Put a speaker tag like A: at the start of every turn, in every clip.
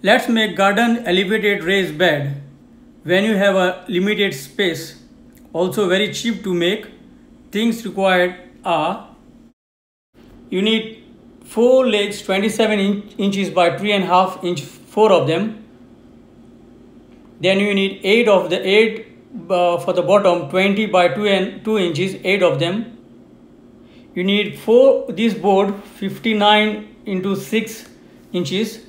A: Let's make garden elevated raised bed when you have a limited space. Also very cheap to make. Things required are: you need 4 legs 27 inches by 3.5 inch, 4 of them. Then you need 8 of the 8 for the bottom, 20 by 2 inches, 8 of them. You need 4 this board 59 into 6 inches.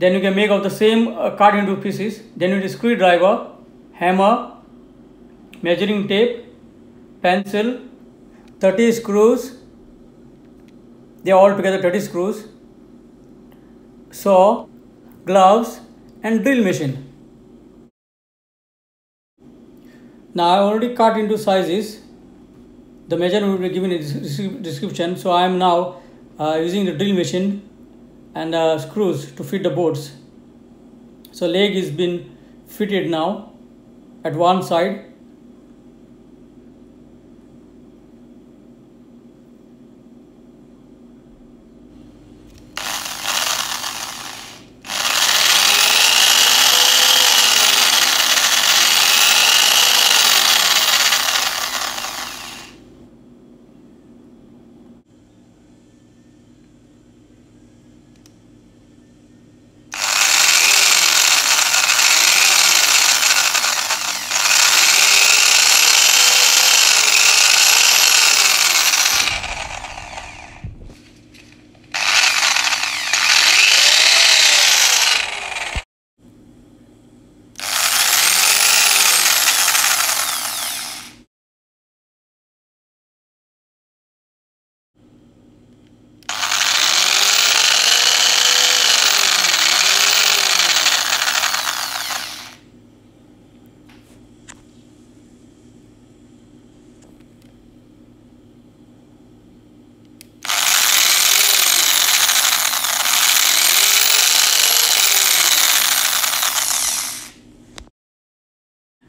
A: Then you can make of the same cut into pieces. Then you need screwdriver, hammer, measuring tape, pencil, 30 screws. They are all together 30 screws, saw, gloves, and drill machine. Now I already cut into sizes. The measurement will be given in the description. So I am now using the drill machine and screws to fit the boards. So leg is been fitted now at one side.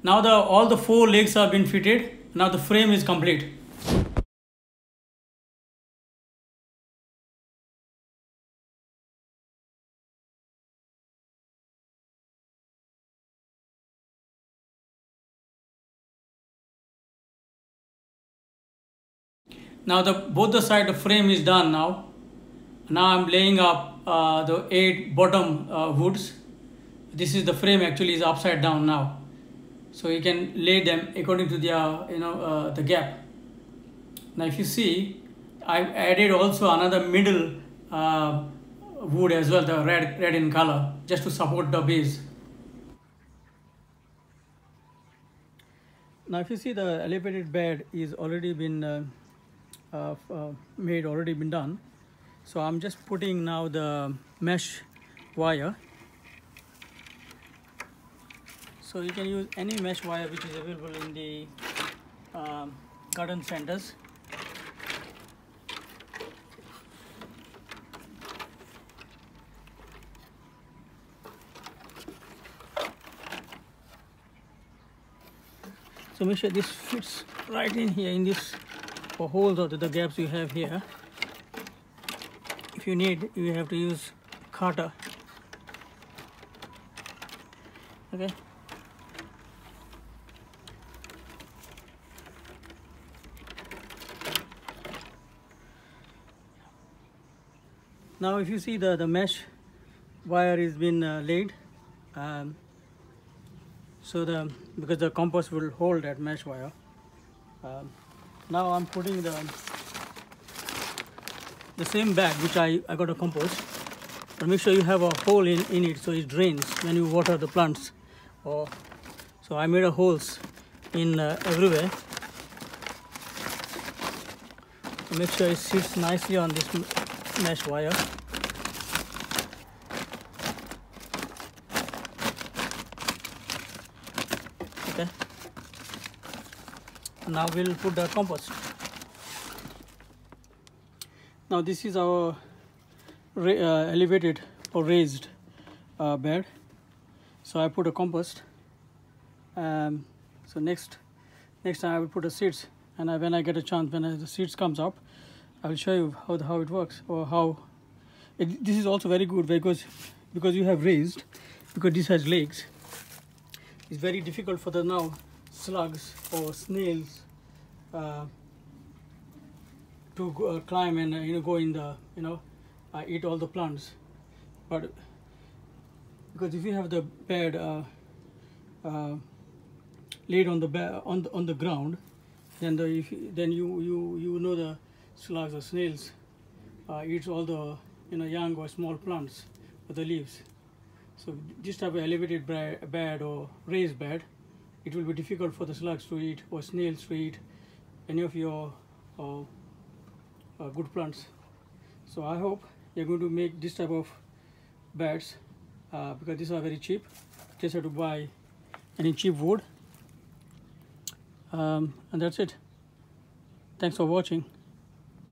A: Now all the 4 legs have been fitted. Now the frame is complete. Now both the side of the frame is done now. Now I'm laying up the 8 bottom woods. This is the frame actually is upside down now. So you can lay them according to their the gap. Now if you see, I added also another middle wood as well, the red in color, just to support the base. Now if you see, the elevated bed is already been already been done. So I'm just putting now the mesh wire. So you can use any mesh wire which is available in the garden centers. So make sure this fits right in here in this holes or the gaps you have here. If you need, you have to use cutter. Okay. Now if you see, the mesh wire is been laid, because the compost will hold that mesh wire. Now I'm putting the same bag which I got a compost, but make sure you have a hole in it so it drains when you water the plants. So I made a holes in everywhere. So make sure it sits nicely on this mesh wire. Okay. Now we'll put the compost. Now this is our elevated or raised bed. So I put a compost. So next time I will put the seeds, and when I get a chance, when the seeds comes up, I will show you how it works, or how this is also very good because because you have raised, because this has legs, it's very difficult for the now slugs or snails to climb and go in the eat all the plants. But because if you have the bed laid on the ground, then you know the slugs or snails eats all the young or small plants or the leaves. So this type of elevated bed or raised bed, it will be difficult for the slugs to eat or snails to eat any of your good plants. So I hope you're going to make this type of beds because these are very cheap. Just have to buy any cheap wood, and that's it. Thanks for watching.